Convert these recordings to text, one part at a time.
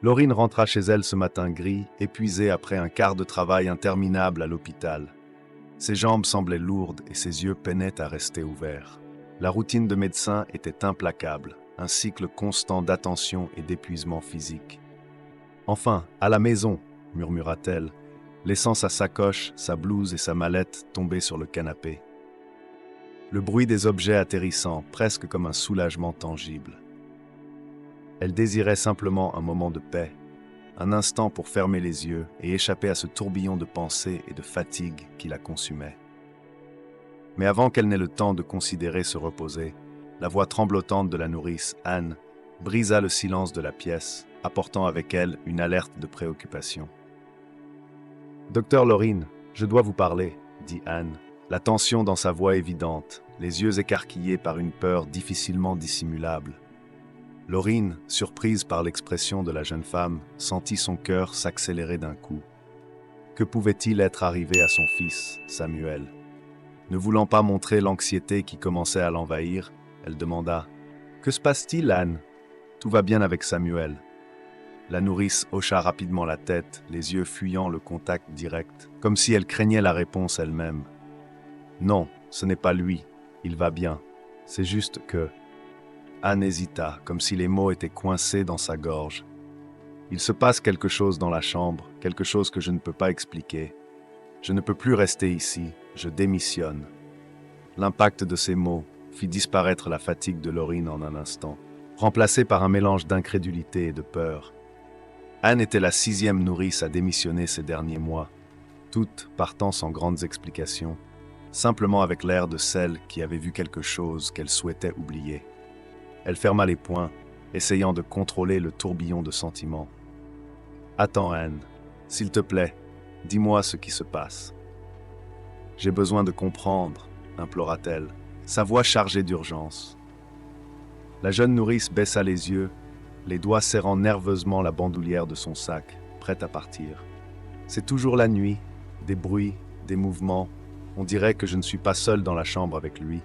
Laurine rentra chez elle ce matin gris, épuisée après un quart de travail interminable à l'hôpital. Ses jambes semblaient lourdes et ses yeux peinaient à rester ouverts. La routine de médecin était implacable, un cycle constant d'attention et d'épuisement physique. « Enfin, à la maison !» murmura-t-elle, laissant sa sacoche, sa blouse et sa mallette tomber sur le canapé. Le bruit des objets atterrissant, presque comme un soulagement tangible. Elle désirait simplement un moment de paix, un instant pour fermer les yeux et échapper à ce tourbillon de pensées et de fatigue qui la consumait. Mais avant qu'elle n'ait le temps de considérer se reposer, la voix tremblotante de la nourrice, Anne, brisa le silence de la pièce, apportant avec elle une alerte de préoccupation. « Docteur Laurine, je dois vous parler, » dit Anne, la tension dans sa voix évidente, les yeux écarquillés par une peur difficilement dissimulable. Laurine, surprise par l'expression de la jeune femme, sentit son cœur s'accélérer d'un coup. Que pouvait-il être arrivé à son fils, Samuel? Ne voulant pas montrer l'anxiété qui commençait à l'envahir, elle demanda « Que se passe-t-il, Anne? Tout va bien avec Samuel ?» La nourrice hocha rapidement la tête, les yeux fuyant le contact direct, comme si elle craignait la réponse elle-même. « Non, ce n'est pas lui, il va bien. C'est juste que… » Anne hésita, comme si les mots étaient coincés dans sa gorge. « Il se passe quelque chose dans la chambre, quelque chose que je ne peux pas expliquer. Je ne peux plus rester ici, je démissionne. » L'impact de ces mots fit disparaître la fatigue de Laurine en un instant, remplacée par un mélange d'incrédulité et de peur. Anne était la 6e nourrice à démissionner ces derniers mois, toutes partant sans grandes explications, simplement avec l'air de celle qui avait vu quelque chose qu'elle souhaitait oublier. Elle ferma les poings, essayant de contrôler le tourbillon de sentiments. « Attends, Anne, s'il te plaît, dis-moi ce qui se passe. »« J'ai besoin de comprendre, » implora-t-elle, sa voix chargée d'urgence. La jeune nourrice baissa les yeux, les doigts serrant nerveusement la bandoulière de son sac, prête à partir. « C'est toujours la nuit, des bruits, des mouvements. On dirait que je ne suis pas seule dans la chambre avec lui. »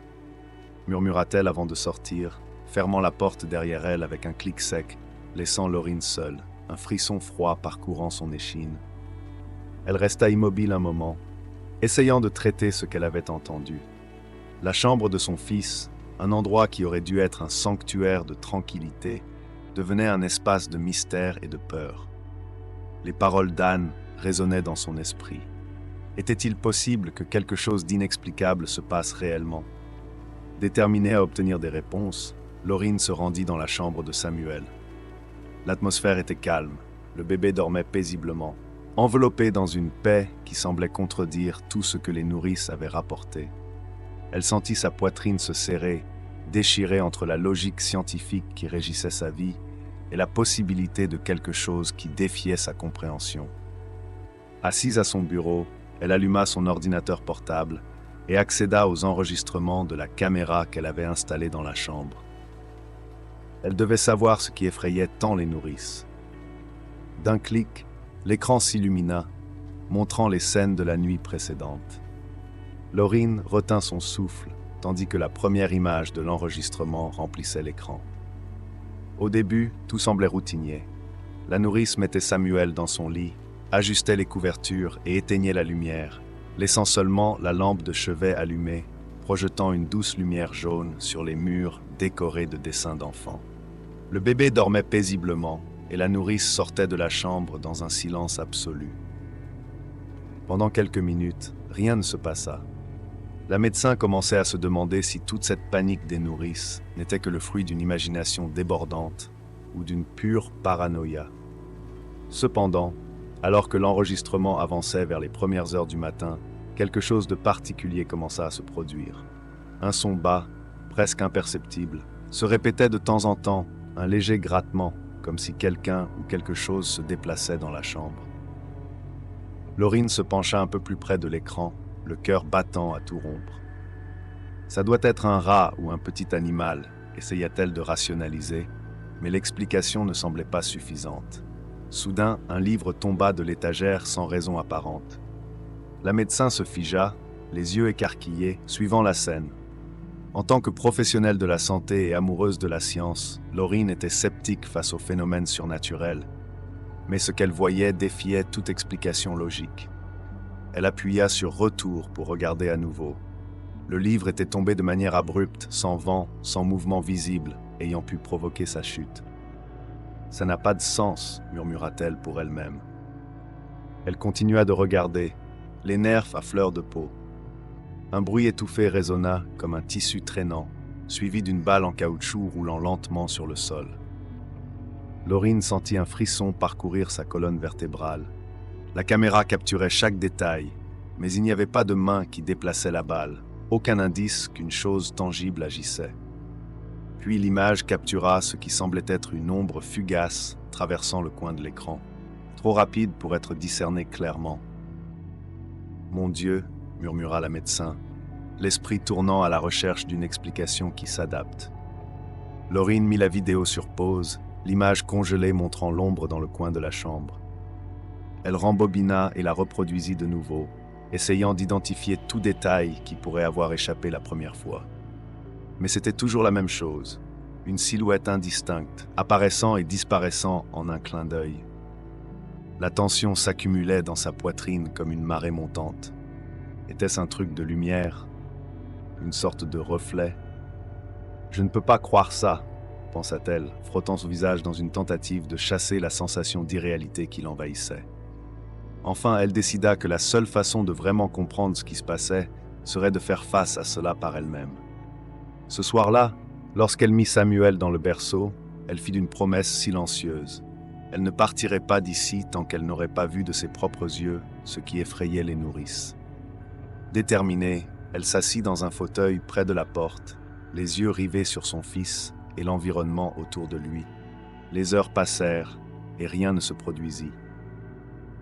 murmura-t-elle avant de sortir, fermant la porte derrière elle avec un clic sec, laissant Laurine seule, un frisson froid parcourant son échine. Elle resta immobile un moment, essayant de traiter ce qu'elle avait entendu. La chambre de son fils, un endroit qui aurait dû être un sanctuaire de tranquillité, devenait un espace de mystère et de peur. Les paroles d'Anne résonnaient dans son esprit. Était-il possible que quelque chose d'inexplicable se passe réellement? Déterminée à obtenir des réponses, Laurine se rendit dans la chambre de Samuel. L'atmosphère était calme, le bébé dormait paisiblement, enveloppé dans une paix qui semblait contredire tout ce que les nourrices avaient rapporté. Elle sentit sa poitrine se serrer, déchirée entre la logique scientifique qui régissait sa vie et la possibilité de quelque chose qui défiait sa compréhension. Assise à son bureau, elle alluma son ordinateur portable et accéda aux enregistrements de la caméra qu'elle avait installée dans la chambre. Elle devait savoir ce qui effrayait tant les nourrices. D'un clic, l'écran s'illumina, montrant les scènes de la nuit précédente. Laurine retint son souffle, tandis que la première image de l'enregistrement remplissait l'écran. Au début, tout semblait routinier. La nourrice mettait Samuel dans son lit, ajustait les couvertures et éteignait la lumière, laissant seulement la lampe de chevet allumée, projetant une douce lumière jaune sur les murs décorés de dessins d'enfants. Le bébé dormait paisiblement et la nourrice sortait de la chambre dans un silence absolu. Pendant quelques minutes, rien ne se passa. La médecin commençait à se demander si toute cette panique des nourrices n'était que le fruit d'une imagination débordante ou d'une pure paranoïa. Cependant, alors que l'enregistrement avançait vers les premières heures du matin, quelque chose de particulier commença à se produire. Un son bas, presque imperceptible, se répétait de temps en temps, un léger grattement, comme si quelqu'un ou quelque chose se déplaçait dans la chambre. Laurine se pencha un peu plus près de l'écran, le cœur battant à tout rompre. « Ça doit être un rat ou un petit animal », essaya-t-elle de rationaliser, mais l'explication ne semblait pas suffisante. Soudain, un livre tomba de l'étagère sans raison apparente. La médecin se figea, les yeux écarquillés, suivant la scène. En tant que professionnelle de la santé et amoureuse de la science, Laurine était sceptique face aux phénomènes surnaturels, Mais ce qu'elle voyait défiait toute explication logique. Elle appuya sur Retour pour regarder à nouveau. Le livre était tombé de manière abrupte, sans vent, sans mouvement visible, ayant pu provoquer sa chute. « Ça n'a pas de sens », murmura-t-elle pour elle-même. Elle continua de regarder, les nerfs à fleur de peau. Un bruit étouffé résonna comme un tissu traînant, suivi d'une balle en caoutchouc roulant lentement sur le sol. Laurine sentit un frisson parcourir sa colonne vertébrale. La caméra capturait chaque détail, mais il n'y avait pas de main qui déplaçait la balle, aucun indice qu'une chose tangible agissait. Puis l'image captura ce qui semblait être une ombre fugace traversant le coin de l'écran, trop rapide pour être discernée clairement. « Mon Dieu », murmura la médecin, l'esprit tournant à la recherche d'une explication qui s'adapte. Laurine mit la vidéo sur pause, l'image congelée montrant l'ombre dans le coin de la chambre. Elle rembobina et la reproduisit de nouveau, essayant d'identifier tout détail qui pourrait avoir échappé la première fois. Mais c'était toujours la même chose, une silhouette indistincte, apparaissant et disparaissant en un clin d'œil. La tension s'accumulait dans sa poitrine comme une marée montante. Était-ce un truc de lumière? Une sorte de reflet? « Je ne peux pas croire ça », pensa-t-elle, frottant son visage dans une tentative de chasser la sensation d'irréalité qui l'envahissait. Enfin, elle décida que la seule façon de vraiment comprendre ce qui se passait serait de faire face à cela par elle-même. Ce soir-là, lorsqu'elle mit Samuel dans le berceau, elle fit une promesse silencieuse. Elle ne partirait pas d'ici tant qu'elle n'aurait pas vu de ses propres yeux ce qui effrayait les nourrices. Déterminée, elle s'assit dans un fauteuil près de la porte, les yeux rivés sur son fils et l'environnement autour de lui. Les heures passèrent et rien ne se produisit.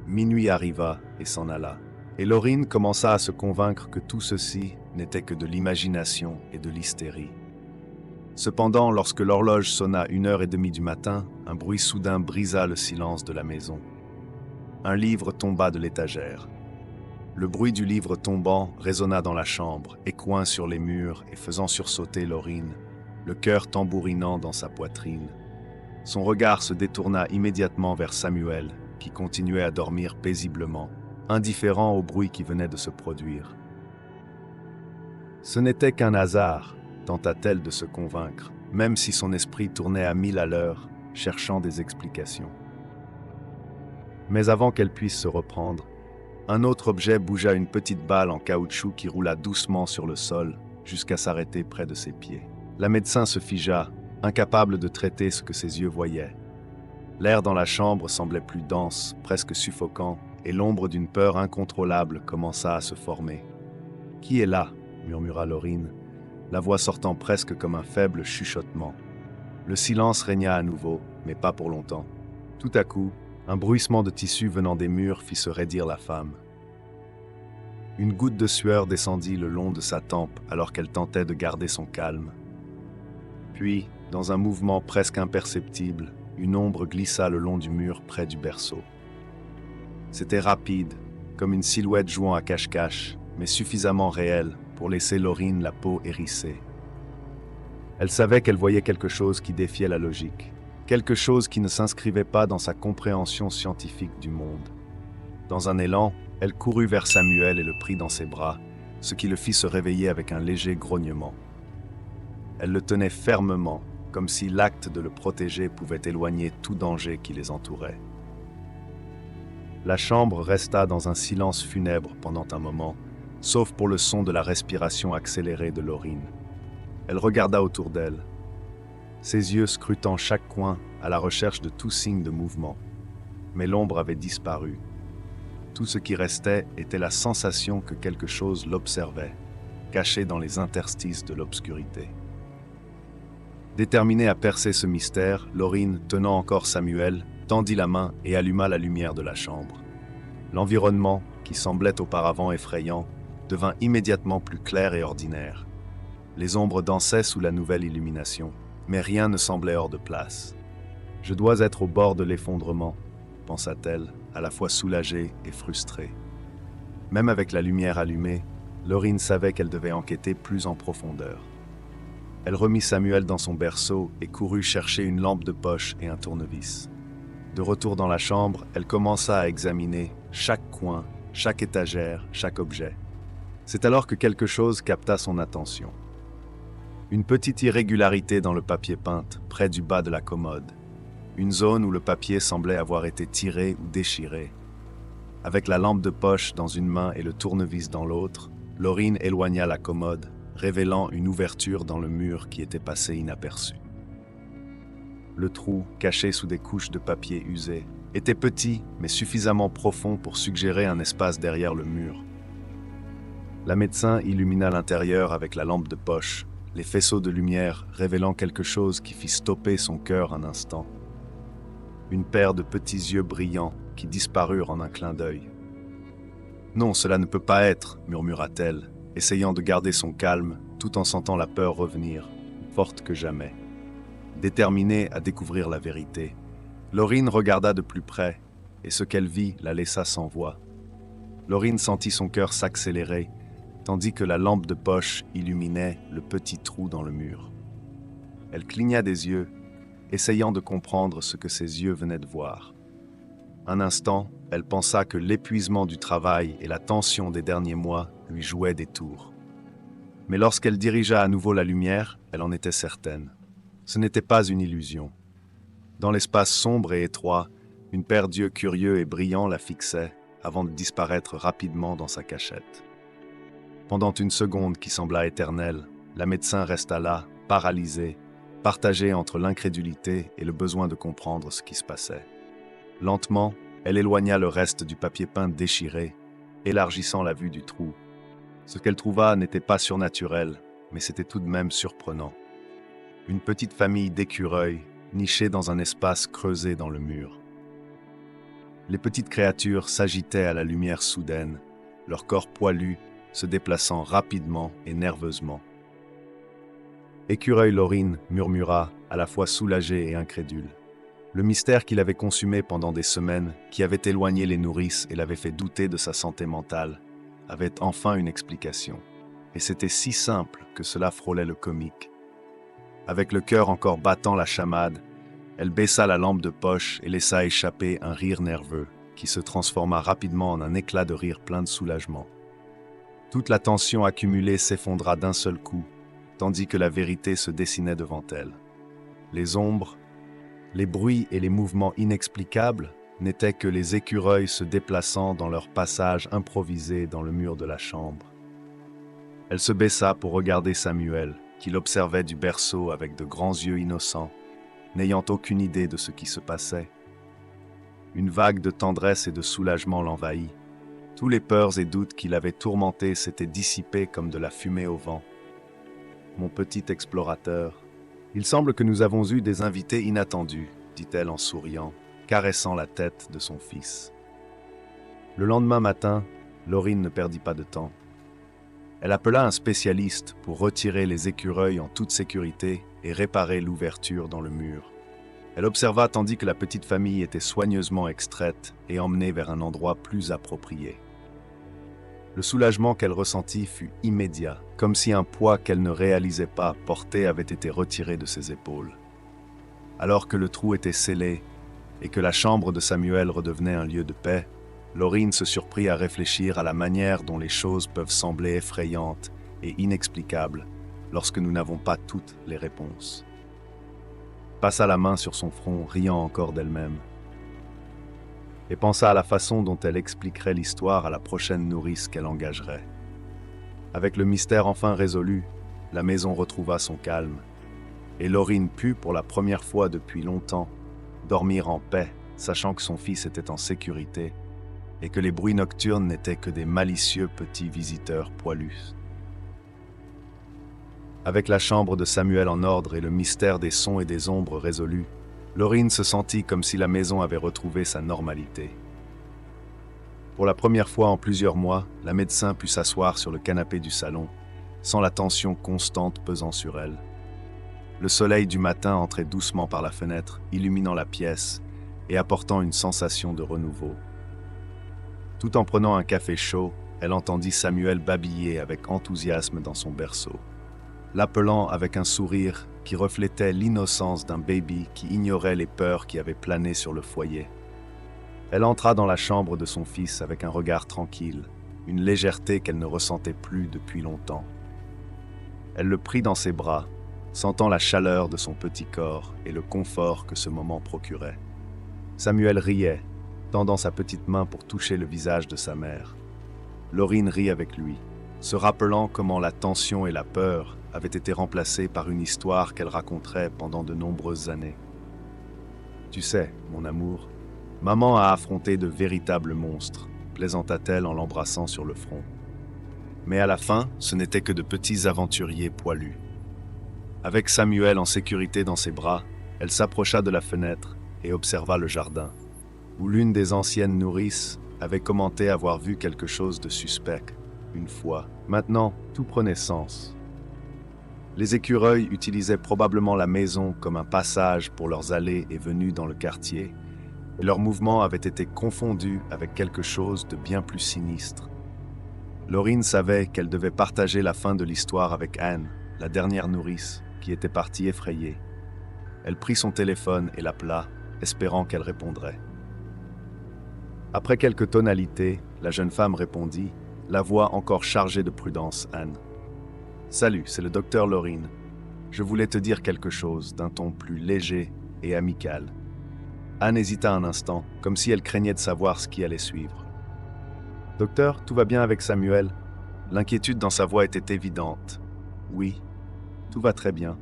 Minuit arriva et s'en alla, et Laurine commença à se convaincre que tout ceci n'était que de l'imagination et de l'hystérie. Cependant, lorsque l'horloge sonna 1h30 du matin, un bruit soudain brisa le silence de la maison. Un livre tomba de l'étagère. Le bruit du livre tombant résonna dans la chambre, échoant sur les murs et faisant sursauter Laurine, le cœur tambourinant dans sa poitrine. Son regard se détourna immédiatement vers Samuel, qui continuait à dormir paisiblement, indifférent au bruit qui venait de se produire. Ce n'était qu'un hasard, tenta-t-elle de se convaincre, même si son esprit tournait à 1000 à l'heure, cherchant des explications. Mais avant qu'elle puisse se reprendre, un autre objet bougea, une petite balle en caoutchouc qui roula doucement sur le sol jusqu'à s'arrêter près de ses pieds. La médecin se figea, incapable de traiter ce que ses yeux voyaient. L'air dans la chambre semblait plus dense, presque suffocant, et l'ombre d'une peur incontrôlable commença à se former. « Qui est là » murmura Laurine, la voix sortant presque comme un faible chuchotement. Le silence régna à nouveau, mais pas pour longtemps. Tout à coup, un bruissement de tissu venant des murs fit se raidir la femme. Une goutte de sueur descendit le long de sa tempe alors qu'elle tentait de garder son calme. Puis, dans un mouvement presque imperceptible, une ombre glissa le long du mur près du berceau. C'était rapide, comme une silhouette jouant à cache-cache, mais suffisamment réelle pour laisser Laurine la peau hérissée. Elle savait qu'elle voyait quelque chose qui défiait la logique, quelque chose qui ne s'inscrivait pas dans sa compréhension scientifique du monde. Dans un élan, elle courut vers Samuel et le prit dans ses bras, ce qui le fit se réveiller avec un léger grognement. Elle le tenait fermement, comme si l'acte de le protéger pouvait éloigner tout danger qui les entourait. La chambre resta dans un silence funèbre pendant un moment, sauf pour le son de la respiration accélérée de Laurine. Elle regarda autour d'elle, ses yeux scrutant chaque coin à la recherche de tout signe de mouvement. Mais l'ombre avait disparu. Tout ce qui restait était la sensation que quelque chose l'observait, caché dans les interstices de l'obscurité. Déterminée à percer ce mystère, Laurine, tenant encore Samuel, tendit la main et alluma la lumière de la chambre. L'environnement, qui semblait auparavant effrayant, devint immédiatement plus clair et ordinaire. Les ombres dansaient sous la nouvelle illumination, mais rien ne semblait hors de place. « Je dois être au bord de l'effondrement », pensa-t-elle, à la fois soulagée et frustrée. Même avec la lumière allumée, Laurine savait qu'elle devait enquêter plus en profondeur. Elle remit Samuel dans son berceau et courut chercher une lampe de poche et un tournevis. De retour dans la chambre, elle commença à examiner chaque coin, chaque étagère, chaque objet. C'est alors que quelque chose capta son attention. Une petite irrégularité dans le papier peint, près du bas de la commode. Une zone où le papier semblait avoir été tiré ou déchiré. Avec la lampe de poche dans une main et le tournevis dans l'autre, Laurine éloigna la commode, révélant une ouverture dans le mur qui était passée inaperçue. Le trou, caché sous des couches de papier usé, était petit mais suffisamment profond pour suggérer un espace derrière le mur. La médecin illumina l'intérieur avec la lampe de poche, les faisceaux de lumière révélant quelque chose qui fit stopper son cœur un instant. Une paire de petits yeux brillants qui disparurent en un clin d'œil. « Non, cela ne peut pas être, » murmura-t-elle, essayant de garder son calme tout en sentant la peur revenir, forte que jamais. Déterminée à découvrir la vérité, Laurine regarda de plus près et ce qu'elle vit la laissa sans voix. Laurine sentit son cœur s'accélérer tandis que la lampe de poche illuminait le petit trou dans le mur. Elle cligna des yeux, essayant de comprendre ce que ses yeux venaient de voir. Un instant, elle pensa que l'épuisement du travail et la tension des derniers mois lui jouaient des tours. Mais lorsqu'elle dirigea à nouveau la lumière, elle en était certaine. Ce n'était pas une illusion. Dans l'espace sombre et étroit, une paire d'yeux curieux et brillants la fixait avant de disparaître rapidement dans sa cachette. Pendant une seconde qui sembla éternelle, la médecin resta là, paralysée, partagée entre l'incrédulité et le besoin de comprendre ce qui se passait. Lentement, elle éloigna le reste du papier peint déchiré, élargissant la vue du trou. Ce qu'elle trouva n'était pas surnaturel, mais c'était tout de même surprenant. Une petite famille d'écureuils, nichée dans un espace creusé dans le mur. Les petites créatures s'agitaient à la lumière soudaine, leur corps poilus se déplaçant rapidement et nerveusement. Écureuil Laurine murmura, à la fois soulagée et incrédule. Le mystère qu'il avait consumé pendant des semaines, qui avait éloigné les nourrices et l'avait fait douter de sa santé mentale, avait enfin une explication. Et c'était si simple que cela frôlait le comique. Avec le cœur encore battant la chamade, elle baissa la lampe de poche et laissa échapper un rire nerveux, qui se transforma rapidement en un éclat de rire plein de soulagement. Toute la tension accumulée s'effondra d'un seul coup, tandis que la vérité se dessinait devant elle. Les ombres, les bruits et les mouvements inexplicables n'étaient que les écureuils se déplaçant dans leur passage improvisé dans le mur de la chambre. Elle se baissa pour regarder Samuel, qui l'observait du berceau avec de grands yeux innocents, n'ayant aucune idée de ce qui se passait. Une vague de tendresse et de soulagement l'envahit. Tous les peurs et doutes qui l'avaient tourmenté s'étaient dissipés comme de la fumée au vent. « Mon petit explorateur, il semble que nous avons eu des invités inattendus, » dit-elle en souriant, caressant la tête de son fils. Le lendemain matin, Laurine ne perdit pas de temps. Elle appela un spécialiste pour retirer les écureuils en toute sécurité et réparer l'ouverture dans le mur. Elle observa tandis que la petite famille était soigneusement extraite et emmenée vers un endroit plus approprié. Le soulagement qu'elle ressentit fut immédiat, comme si un poids qu'elle ne réalisait pas porter avait été retiré de ses épaules. Alors que le trou était scellé et que la chambre de Samuel redevenait un lieu de paix, Laurine se surprit à réfléchir à la manière dont les choses peuvent sembler effrayantes et inexplicables lorsque nous n'avons pas toutes les réponses. Passa la main sur son front, riant encore d'elle-même, et pensa à la façon dont elle expliquerait l'histoire à la prochaine nourrice qu'elle engagerait. Avec le mystère enfin résolu, la maison retrouva son calme, et Laurine put, pour la première fois depuis longtemps, dormir en paix, sachant que son fils était en sécurité, et que les bruits nocturnes n'étaient que des malicieux petits visiteurs poilus. Avec la chambre de Samuel en ordre et le mystère des sons et des ombres résolus, Laurine se sentit comme si la maison avait retrouvé sa normalité. Pour la première fois en plusieurs mois, la médecin put s'asseoir sur le canapé du salon, sans la tension constante pesant sur elle. Le soleil du matin entrait doucement par la fenêtre, illuminant la pièce et apportant une sensation de renouveau. Tout en prenant un café chaud, elle entendit Samuel babiller avec enthousiasme dans son berceau. L'appelant avec un sourire qui reflétait l'innocence d'un baby qui ignorait les peurs qui avaient plané sur le foyer. Elle entra dans la chambre de son fils avec un regard tranquille, une légèreté qu'elle ne ressentait plus depuis longtemps. Elle le prit dans ses bras, sentant la chaleur de son petit corps et le confort que ce moment procurait. Samuel riait, tendant sa petite main pour toucher le visage de sa mère. Laureen rit avec lui, se rappelant comment la tension et la peur avaient été remplacées par une histoire qu'elle raconterait pendant de nombreuses années. « Tu sais, mon amour, maman a affronté de véritables monstres, plaisanta-t-elle en l'embrassant sur le front. Mais à la fin, ce n'étaient que de petits aventuriers poilus. Avec Samuel en sécurité dans ses bras, elle s'approcha de la fenêtre et observa le jardin, où l'une des anciennes nourrices avait commenté avoir vu quelque chose de suspect une fois. Maintenant, tout prenait sens. Les écureuils utilisaient probablement la maison comme un passage pour leurs allées et venues dans le quartier, et leurs mouvements avaient été confondus avec quelque chose de bien plus sinistre. Laureen savait qu'elle devait partager la fin de l'histoire avec Anne, la dernière nourrice, qui était partie effrayée. Elle prit son téléphone et l'appela, espérant qu'elle répondrait. Après quelques tonalités, la jeune femme répondit, la voix encore chargée de prudence, Anne. « Salut, c'est le docteur Laureen. Je voulais te dire quelque chose d'un ton plus léger et amical. » Anne hésita un instant, comme si elle craignait de savoir ce qui allait suivre. « Docteur, tout va bien avec Samuel ?» L'inquiétude dans sa voix était évidente. « Oui, tout va très bien.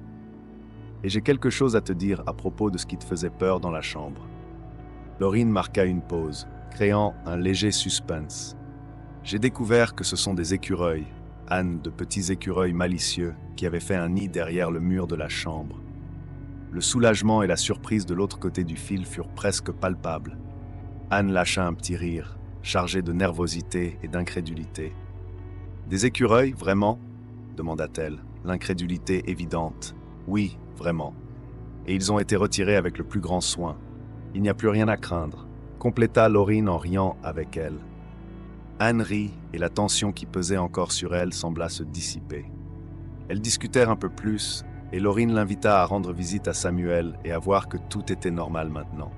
Et j'ai quelque chose à te dire à propos de ce qui te faisait peur dans la chambre. » Laureen marqua une pause, créant un léger suspense. « J'ai découvert que ce sont des écureuils, Anne, de petits écureuils malicieux, qui avaient fait un nid derrière le mur de la chambre. » Le soulagement et la surprise de l'autre côté du fil furent presque palpables. Anne lâcha un petit rire, chargé de nervosité et d'incrédulité. « Des écureuils, vraiment ?» demanda-t-elle, l'incrédulité évidente. « Oui, vraiment. Et ils ont été retirés avec le plus grand soin. Il n'y a plus rien à craindre. » Compléta Laureen en riant avec elle. Anne rit et la tension qui pesait encore sur elle sembla se dissiper. Elles discutèrent un peu plus et Laureen l'invita à rendre visite à Samuel et à voir que tout était normal maintenant.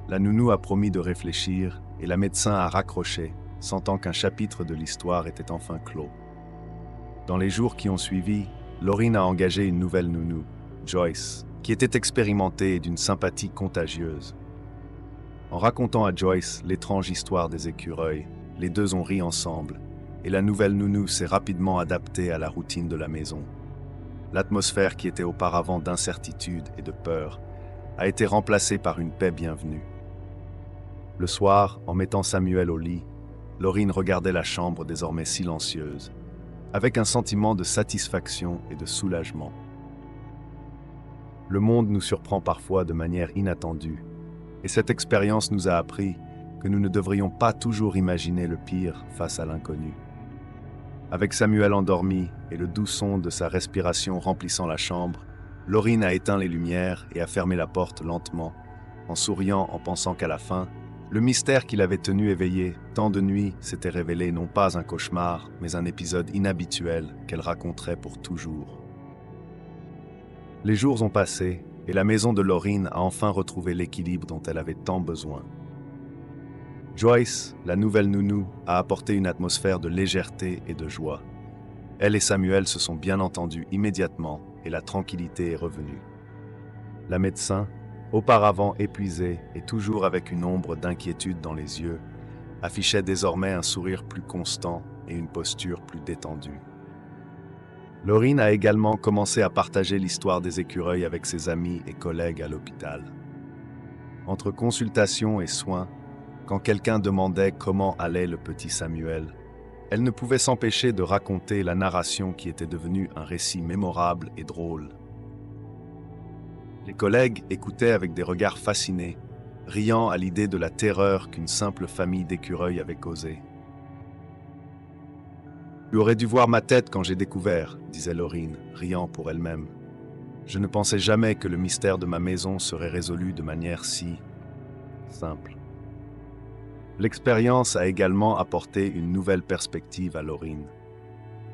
La nounou a promis de réfléchir et la médecin a raccroché, sentant qu'un chapitre de l'histoire était enfin clos. Dans les jours qui ont suivi, Laureen a engagé une nouvelle nounou, Joyce, qui était expérimentée et d'une sympathie contagieuse. En racontant à Joyce l'étrange histoire des écureuils, les deux ont ri ensemble, et la nouvelle nounou s'est rapidement adaptée à la routine de la maison. L'atmosphère qui était auparavant d'incertitude et de peur a été remplacée par une paix bienvenue. Le soir, en mettant Samuel au lit, Laureen regardait la chambre désormais silencieuse, avec un sentiment de satisfaction et de soulagement. Le monde nous surprend parfois de manière inattendue, et cette expérience nous a appris que nous ne devrions pas toujours imaginer le pire face à l'inconnu. Avec Samuel endormi et le doux son de sa respiration remplissant la chambre, Laureen a éteint les lumières et a fermé la porte lentement, en souriant en pensant qu'à la fin, le mystère qui l'avait tenu éveillé tant de nuits s'était révélé non pas un cauchemar, mais un épisode inhabituel qu'elle raconterait pour toujours. Les jours ont passé et la maison de Laureen a enfin retrouvé l'équilibre dont elle avait tant besoin. Joyce, la nouvelle nounou, a apporté une atmosphère de légèreté et de joie. Elle et Samuel se sont bien entendus immédiatement et la tranquillité est revenue. La médecin, auparavant épuisée et toujours avec une ombre d'inquiétude dans les yeux, affichait désormais un sourire plus constant et une posture plus détendue. Laureen a également commencé à partager l'histoire des écureuils avec ses amis et collègues à l'hôpital. Entre consultations et soins, quand quelqu'un demandait comment allait le petit Samuel, elle ne pouvait s'empêcher de raconter la narration qui était devenue un récit mémorable et drôle. Les collègues écoutaient avec des regards fascinés, riant à l'idée de la terreur qu'une simple famille d'écureuils avait causée. « Tu aurais dû voir ma tête quand j'ai découvert, » disait Laureen, riant pour elle-même. « Je ne pensais jamais que le mystère de ma maison serait résolu de manière si simple. » L'expérience a également apporté une nouvelle perspective à Laureen.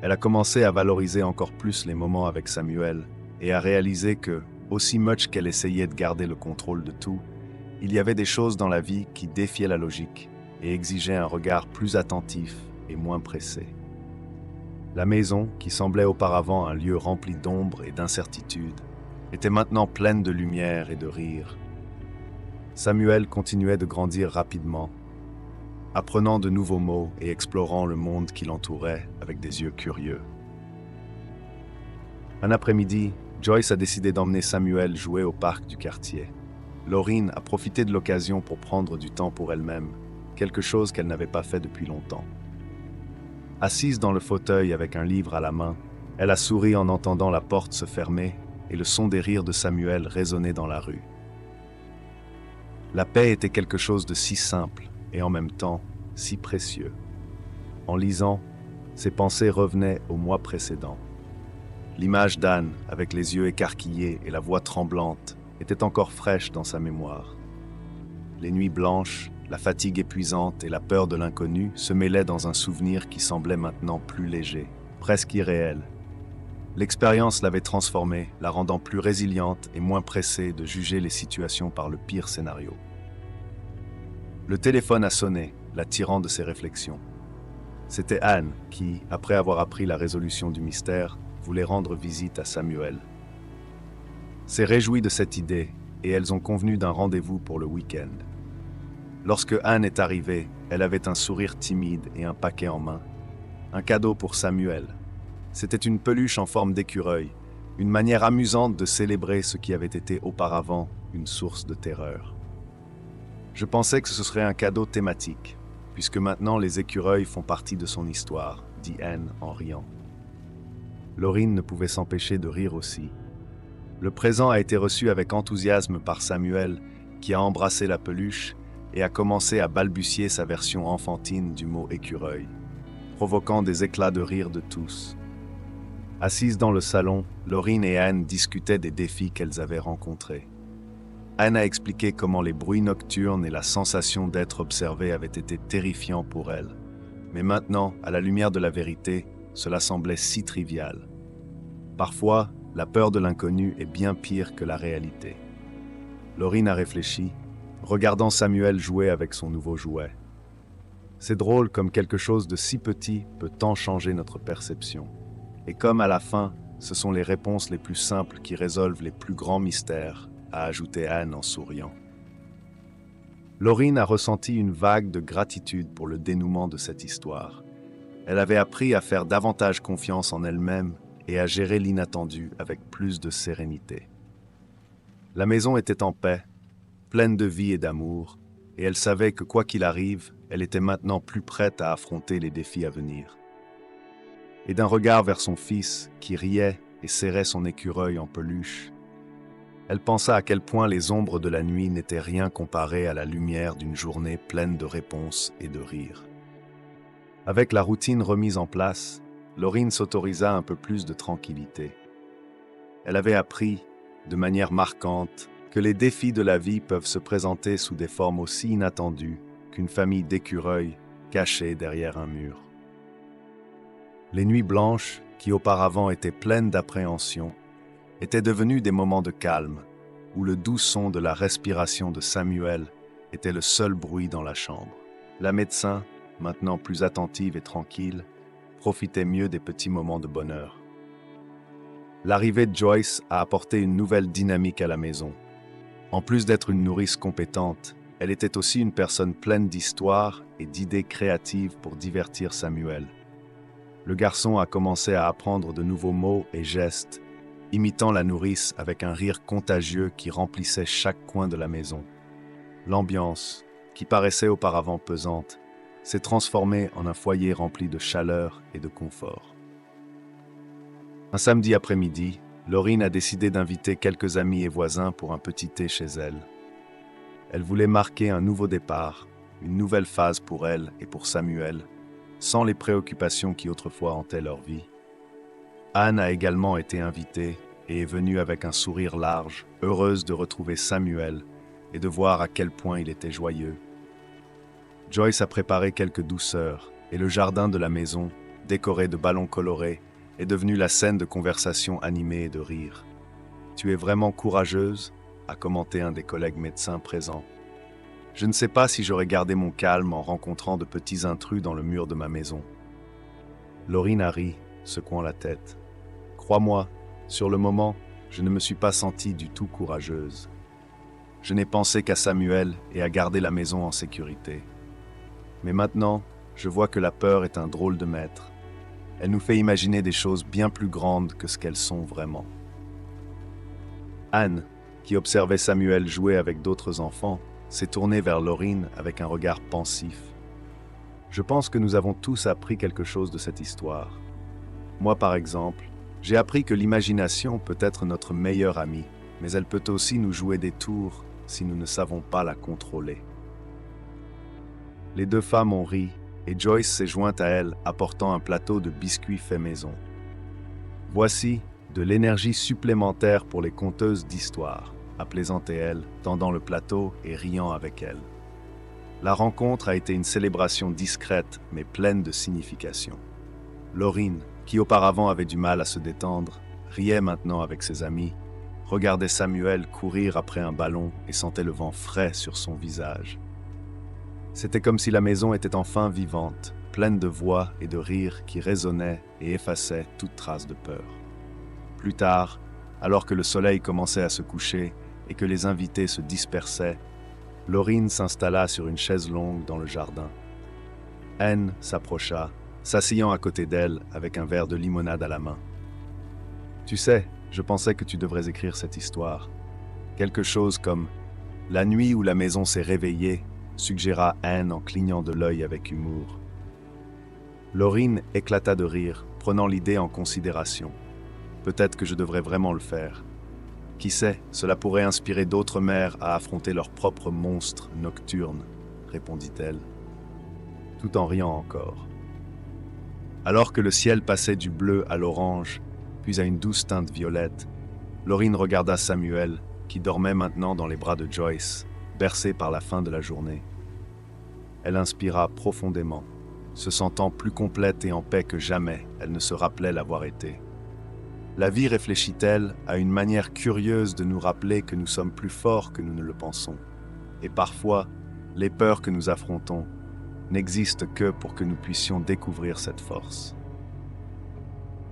Elle a commencé à valoriser encore plus les moments avec Samuel et à réaliser que, aussi much qu'elle essayait de garder le contrôle de tout, il y avait des choses dans la vie qui défiaient la logique et exigeaient un regard plus attentif et moins pressé. La maison, qui semblait auparavant un lieu rempli d'ombre et d'incertitude, était maintenant pleine de lumière et de rire. Samuel continuait de grandir rapidement, apprenant de nouveaux mots et explorant le monde qui l'entourait avec des yeux curieux. Un après-midi, Joyce a décidé d'emmener Samuel jouer au parc du quartier. Laureen a profité de l'occasion pour prendre du temps pour elle-même, quelque chose qu'elle n'avait pas fait depuis longtemps. Assise dans le fauteuil avec un livre à la main, elle a souri en entendant la porte se fermer et le son des rires de Samuel résonner dans la rue. La paix était quelque chose de si simple et en même temps si précieux. En lisant, ses pensées revenaient au mois précédent. L'image d'Anne, avec les yeux écarquillés et la voix tremblante, était encore fraîche dans sa mémoire. Les nuits blanches, la fatigue épuisante et la peur de l'inconnu se mêlaient dans un souvenir qui semblait maintenant plus léger, presque irréel. L'expérience l'avait transformée, la rendant plus résiliente et moins pressée de juger les situations par le pire scénario. Le téléphone a sonné, la tirant de ses réflexions. C'était Anne qui, après avoir appris la résolution du mystère, voulait rendre visite à Samuel. S'est réjouie de cette idée et elles ont convenu d'un rendez-vous pour le week-end. Lorsque Anne est arrivée, elle avait un sourire timide et un paquet en main. Un cadeau pour Samuel. C'était une peluche en forme d'écureuil, une manière amusante de célébrer ce qui avait été auparavant une source de terreur. Je pensais que ce serait un cadeau thématique, puisque maintenant les écureuils font partie de son histoire, dit Anne en riant. Laureen ne pouvait s'empêcher de rire aussi. Le présent a été reçu avec enthousiasme par Samuel, qui a embrassé la peluche et a commencé à balbutier sa version enfantine du mot écureuil, provoquant des éclats de rire de tous. Assises dans le salon, Laureen et Anne discutaient des défis qu'elles avaient rencontrés. Anne a expliqué comment les bruits nocturnes et la sensation d'être observée avaient été terrifiants pour elle. Mais maintenant, à la lumière de la vérité, cela semblait si trivial. Parfois, la peur de l'inconnu est bien pire que la réalité. Laureen a réfléchi, regardant Samuel jouer avec son nouveau jouet. C'est drôle comme quelque chose de si petit peut tant changer notre perception. Et comme à la fin, ce sont les réponses les plus simples qui résolvent les plus grands mystères, a ajouté Anne en souriant. Laureen a ressenti une vague de gratitude pour le dénouement de cette histoire. Elle avait appris à faire davantage confiance en elle-même et à gérer l'inattendu avec plus de sérénité. La maison était en paix, pleine de vie et d'amour, et elle savait que quoi qu'il arrive, elle était maintenant plus prête à affronter les défis à venir. Et d'un regard vers son fils, qui riait et serrait son écureuil en peluche, elle pensa à quel point les ombres de la nuit n'étaient rien comparées à la lumière d'une journée pleine de réponses et de rires. Avec la routine remise en place, Laureen s'autorisa un peu plus de tranquillité. Elle avait appris, de manière marquante, que les défis de la vie peuvent se présenter sous des formes aussi inattendues qu'une famille d'écureuils cachés derrière un mur. Les nuits blanches, qui auparavant étaient pleines d'appréhension, étaient devenues des moments de calme, où le doux son de la respiration de Samuel était le seul bruit dans la chambre. La médecin, maintenant plus attentive et tranquille, profitait mieux des petits moments de bonheur. L'arrivée de Joyce a apporté une nouvelle dynamique à la maison. En plus d'être une nourrice compétente, elle était aussi une personne pleine d'histoires et d'idées créatives pour divertir Samuel. Le garçon a commencé à apprendre de nouveaux mots et gestes, imitant la nourrice avec un rire contagieux qui remplissait chaque coin de la maison. L'ambiance, qui paraissait auparavant pesante, s'est transformée en un foyer rempli de chaleur et de confort. Un samedi après-midi, Laureen a décidé d'inviter quelques amis et voisins pour un petit thé chez elle. Elle voulait marquer un nouveau départ, une nouvelle phase pour elle et pour Samuel, sans les préoccupations qui autrefois hantaient leur vie. Anne a également été invitée et est venue avec un sourire large, heureuse de retrouver Samuel et de voir à quel point il était joyeux. Joyce a préparé quelques douceurs et le jardin de la maison, décoré de ballons colorés, est devenu la scène de conversations animées et de rires. Tu es vraiment courageuse, a commenté un des collègues médecins présents. Je ne sais pas si j'aurais gardé mon calme en rencontrant de petits intrus dans le mur de ma maison. Laurine a ri, secouant la tête. Crois-moi, sur le moment, je ne me suis pas sentie du tout courageuse. Je n'ai pensé qu'à Samuel et à garder la maison en sécurité. Mais maintenant, je vois que la peur est un drôle de maître. Elle nous fait imaginer des choses bien plus grandes que ce qu'elles sont vraiment. Anne, qui observait Samuel jouer avec d'autres enfants, s'est tournée vers Laurine avec un regard pensif. Je pense que nous avons tous appris quelque chose de cette histoire. Moi, par exemple, j'ai appris que l'imagination peut être notre meilleure amie, mais elle peut aussi nous jouer des tours si nous ne savons pas la contrôler. Les deux femmes ont ri, et Joyce s'est jointe à elles, apportant un plateau de biscuits faits maison. Voici de l'énergie supplémentaire pour les conteuses d'histoires, a plaisanté elle, tendant le plateau et riant avec elle. La rencontre a été une célébration discrète, mais pleine de signification. Laurine, qui auparavant avait du mal à se détendre, riait maintenant avec ses amis, regardait Samuel courir après un ballon et sentait le vent frais sur son visage. C'était comme si la maison était enfin vivante, pleine de voix et de rires qui résonnaient et effaçaient toute trace de peur. Plus tard, alors que le soleil commençait à se coucher et que les invités se dispersaient, Laurine s'installa sur une chaise longue dans le jardin. Anne s'approcha, s'asseyant à côté d'elle avec un verre de limonade à la main. « Tu sais, je pensais que tu devrais écrire cette histoire. Quelque chose comme « La nuit où la maison s'est réveillée », suggéra Anne en clignant de l'œil avec humour. Laurine éclata de rire, prenant l'idée en considération. Peut-être que je devrais vraiment le faire. Qui sait, cela pourrait inspirer d'autres mères à affronter leurs propres monstres nocturnes, répondit-elle, tout en riant encore. Alors que le ciel passait du bleu à l'orange, puis à une douce teinte violette, Laurine regarda Samuel, qui dormait maintenant dans les bras de Joyce, bercé par la fin de la journée. Elle inspira profondément, se sentant plus complète et en paix que jamais elle ne se rappelait l'avoir été. La vie, réfléchit-elle, a une manière curieuse de nous rappeler que nous sommes plus forts que nous ne le pensons. Et parfois, les peurs que nous affrontons n'existent que pour que nous puissions découvrir cette force.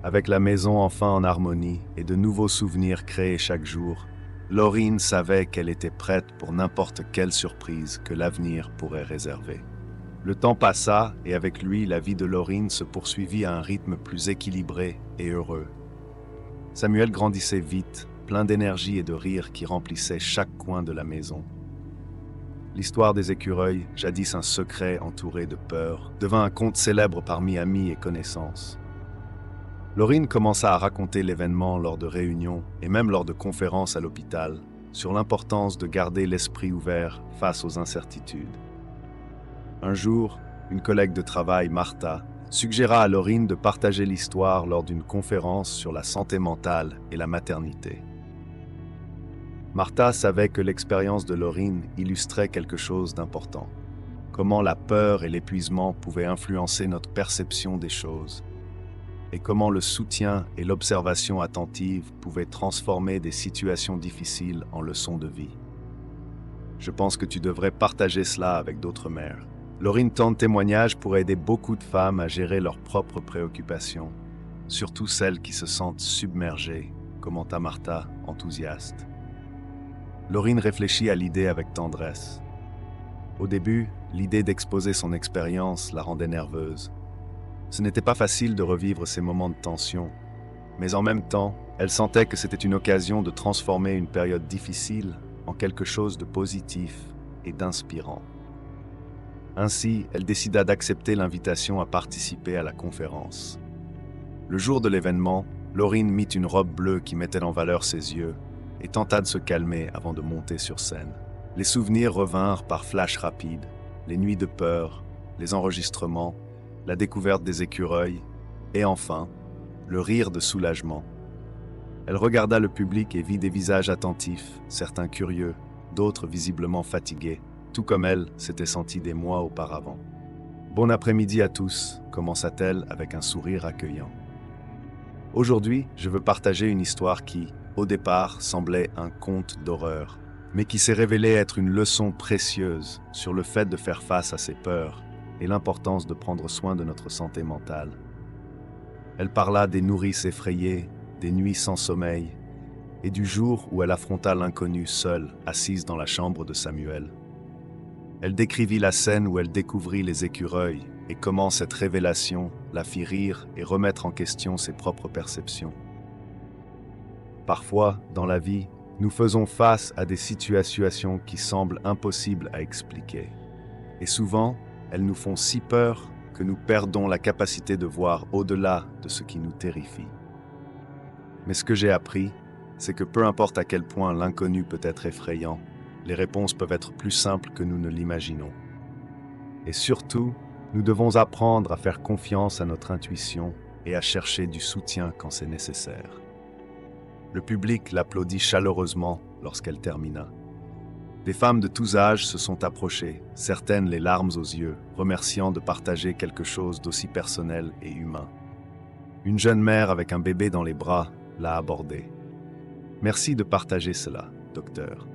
Avec la maison enfin en harmonie et de nouveaux souvenirs créés chaque jour, Laurine savait qu'elle était prête pour n'importe quelle surprise que l'avenir pourrait réserver. Le temps passa et avec lui, la vie de Laurine se poursuivit à un rythme plus équilibré et heureux. Samuel grandissait vite, plein d'énergie et de rire qui remplissaient chaque coin de la maison. L'histoire des écureuils, jadis un secret entouré de peur, devint un conte célèbre parmi amis et connaissances. Laurine commença à raconter l'événement lors de réunions et même lors de conférences à l'hôpital sur l'importance de garder l'esprit ouvert face aux incertitudes. Un jour, une collègue de travail, Martha, suggéra à Laurine de partager l'histoire lors d'une conférence sur la santé mentale et la maternité. Martha savait que l'expérience de Laurine illustrait quelque chose d'important. Comment la peur et l'épuisement pouvaient influencer notre perception des choses, et comment le soutien et l'observation attentive pouvaient transformer des situations difficiles en leçons de vie. Je pense que tu devrais partager cela avec d'autres mères. Laurine tente témoignage pour aider beaucoup de femmes à gérer leurs propres préoccupations, surtout celles qui se sentent submergées, commenta Martha, enthousiaste. Laurine réfléchit à l'idée avec tendresse. Au début, l'idée d'exposer son expérience la rendait nerveuse. Ce n'était pas facile de revivre ces moments de tension, mais en même temps, elle sentait que c'était une occasion de transformer une période difficile en quelque chose de positif et d'inspirant. Ainsi, elle décida d'accepter l'invitation à participer à la conférence. Le jour de l'événement, Laurine mit une robe bleue qui mettait en valeur ses yeux et tenta de se calmer avant de monter sur scène. Les souvenirs revinrent par flash rapides, les nuits de peur, les enregistrements, la découverte des écureuils et enfin, le rire de soulagement. Elle regarda le public et vit des visages attentifs, certains curieux, d'autres visiblement fatigués, tout comme elle s'était sentie des mois auparavant. « Bon après-midi à tous », commença-t-elle avec un sourire accueillant. « Aujourd'hui, je veux partager une histoire qui, au départ, semblait un conte d'horreur, mais qui s'est révélé être une leçon précieuse sur le fait de faire face à ses peurs et l'importance de prendre soin de notre santé mentale. Elle parla des nourrices effrayées, des nuits sans sommeil, et du jour où elle affronta l'inconnu seule, assise dans la chambre de Samuel. Elle décrivit la scène où elle découvrit les écureuils et comment cette révélation la fit rire et remettre en question ses propres perceptions. Parfois, dans la vie, nous faisons face à des situations qui semblent impossibles à expliquer. Et souvent, elles nous font si peur que nous perdons la capacité de voir au-delà de ce qui nous terrifie. Mais ce que j'ai appris, c'est que peu importe à quel point l'inconnu peut être effrayant, les réponses peuvent être plus simples que nous ne l'imaginons. Et surtout, nous devons apprendre à faire confiance à notre intuition et à chercher du soutien quand c'est nécessaire. Le public l'applaudit chaleureusement lorsqu'elle termina. Des femmes de tous âges se sont approchées, certaines les larmes aux yeux, remerciant de partager quelque chose d'aussi personnel et humain. Une jeune mère avec un bébé dans les bras l'a abordée. « Merci de partager cela, docteur.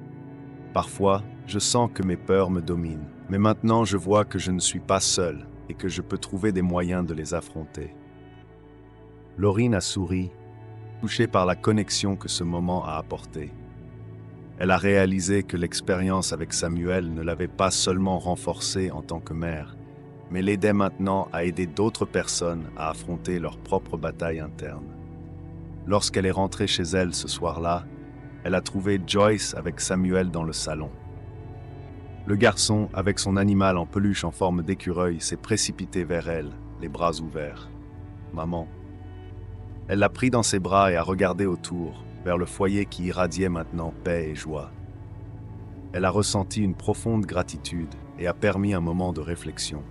Parfois, je sens que mes peurs me dominent, mais maintenant je vois que je ne suis pas seul et que je peux trouver des moyens de les affronter. » Laureen a souri, touchée par la connexion que ce moment a apportée. Elle a réalisé que l'expérience avec Samuel ne l'avait pas seulement renforcée en tant que mère, mais l'aidait maintenant à aider d'autres personnes à affronter leurs propres batailles internes. Lorsqu'elle est rentrée chez elle ce soir-là, elle a trouvé Joyce avec Samuel dans le salon. Le garçon, avec son animal en peluche en forme d'écureuil, s'est précipité vers elle, les bras ouverts. « Maman ». Elle l'a pris dans ses bras et a regardé autour, vers le foyer qui irradiait maintenant paix et joie. Elle a ressenti une profonde gratitude et a permis un moment de réflexion.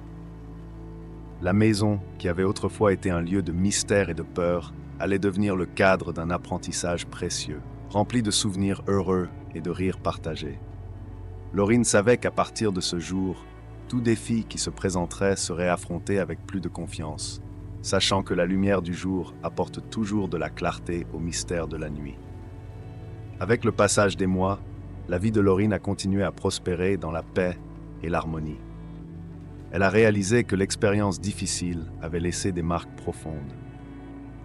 La maison, qui avait autrefois été un lieu de mystère et de peur, allait devenir le cadre d'un apprentissage précieux, rempli de souvenirs heureux et de rires partagés. Laureen savait qu'à partir de ce jour, tout défi qui se présenterait serait affronté avec plus de confiance, sachant que la lumière du jour apporte toujours de la clarté au mystère de la nuit. Avec le passage des mois, la vie de Laureen a continué à prospérer dans la paix et l'harmonie. Elle a réalisé que l'expérience difficile avait laissé des marques profondes,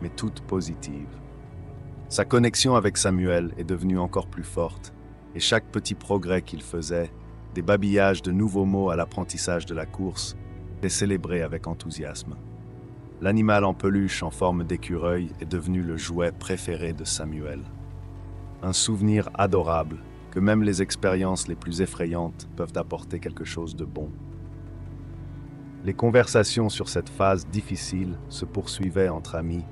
mais toutes positives. Sa connexion avec Samuel est devenue encore plus forte, et chaque petit progrès qu'il faisait, des babillages de nouveaux mots à l'apprentissage de la course, est célébré avec enthousiasme. L'animal en peluche en forme d'écureuil est devenu le jouet préféré de Samuel. Un souvenir adorable que même les expériences les plus effrayantes peuvent apporter quelque chose de bon. Les conversations sur cette phase difficile se poursuivaient entre amis,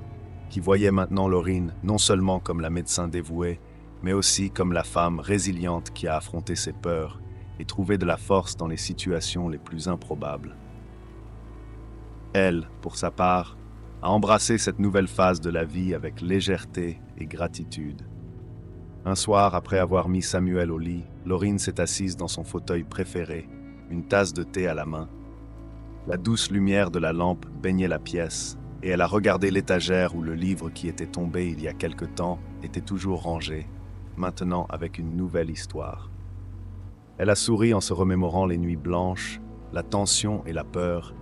qui voyaient maintenant Laureen non seulement comme la médecin dévouée, mais aussi comme la femme résiliente qui a affronté ses peurs et trouvé de la force dans les situations les plus improbables. Elle, pour sa part, a embrassé cette nouvelle phase de la vie avec légèreté et gratitude. Un soir, après avoir mis Samuel au lit, Laureen s'est assise dans son fauteuil préféré, une tasse de thé à la main. La douce lumière de la lampe baignait la pièce, et elle a regardé l'étagère où le livre qui était tombé il y a quelque temps était toujours rangé, maintenant avec une nouvelle histoire. Elle a souri en se remémorant les nuits blanches, la tension et la peur,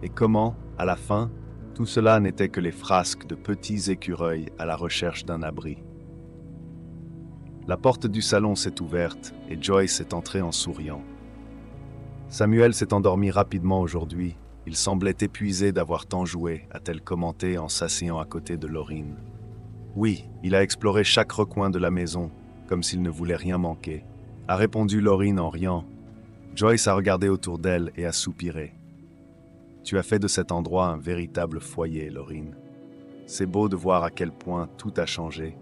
et comment, à la fin, tout cela n'était que les frasques de petits écureuils à la recherche d'un abri. La porte du salon s'est ouverte et Joyce est entrée en souriant. Samuel s'est endormi rapidement aujourd'hui. Il semblait épuisé d'avoir tant joué, a-t-elle commenté en s'asseyant à côté de Laureen. Oui, il a exploré chaque recoin de la maison, comme s'il ne voulait rien manquer, a répondu Laureen en riant. Joyce a regardé autour d'elle et a soupiré. Tu as fait de cet endroit un véritable foyer, Laureen. C'est beau de voir à quel point tout a changé.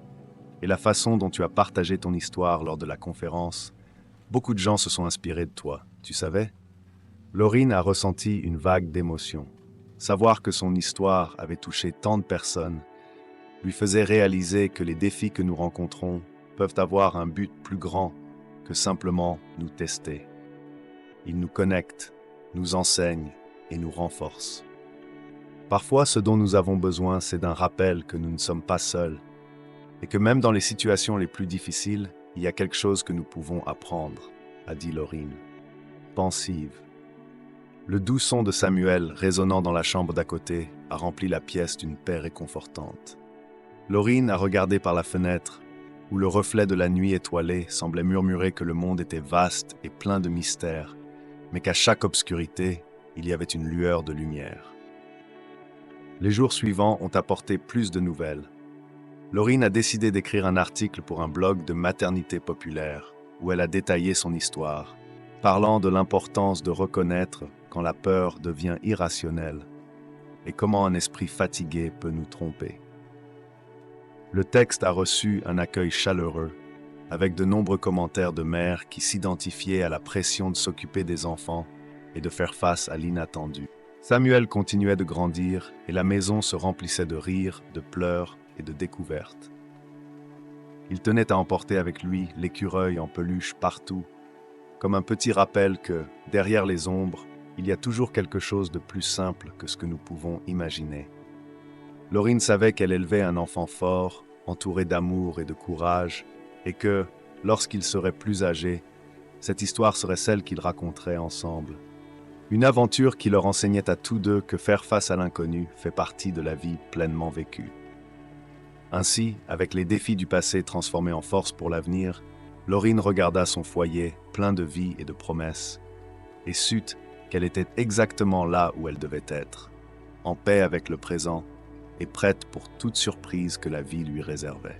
Et la façon dont tu as partagé ton histoire lors de la conférence, beaucoup de gens se sont inspirés de toi, tu savais? Laureen a ressenti une vague d'émotion. Savoir que son histoire avait touché tant de personnes lui faisait réaliser que les défis que nous rencontrons peuvent avoir un but plus grand que simplement nous tester. Ils nous connectent, nous enseignent et nous renforcent. Parfois, ce dont nous avons besoin, c'est d'un rappel que nous ne sommes pas seuls et que même dans les situations les plus difficiles, il y a quelque chose que nous pouvons apprendre, a dit Laurine, pensive. Le doux son de Samuel, résonnant dans la chambre d'à côté, a rempli la pièce d'une paix réconfortante. Laurine a regardé par la fenêtre, où le reflet de la nuit étoilée semblait murmurer que le monde était vaste et plein de mystères, mais qu'à chaque obscurité, il y avait une lueur de lumière. Les jours suivants ont apporté plus de nouvelles. Laurine a décidé d'écrire un article pour un blog de maternité populaire, où elle a détaillé son histoire, parlant de l'importance de reconnaître quand la peur devient irrationnelle et comment un esprit fatigué peut nous tromper. Le texte a reçu un accueil chaleureux, avec de nombreux commentaires de mères qui s'identifiaient à la pression de s'occuper des enfants et de faire face à l'inattendu. Samuel continuait de grandir et la maison se remplissait de rires, de pleurs et de découvertes. Il tenait à emporter avec lui l'écureuil en peluche partout, comme un petit rappel que, derrière les ombres, il y a toujours quelque chose de plus simple que ce que nous pouvons imaginer. Laurine savait qu'elle élevait un enfant fort, entouré d'amour et de courage, et que, lorsqu'il serait plus âgé, cette histoire serait celle qu'ils raconteraient ensemble. Une aventure qui leur enseignait à tous deux que faire face à l'inconnu fait partie de la vie pleinement vécue. Ainsi, avec les défis du passé transformés en force pour l'avenir, Laurine regarda son foyer plein de vie et de promesses, et sut qu'elle était exactement là où elle devait être, en paix avec le présent et prête pour toute surprise que la vie lui réservait.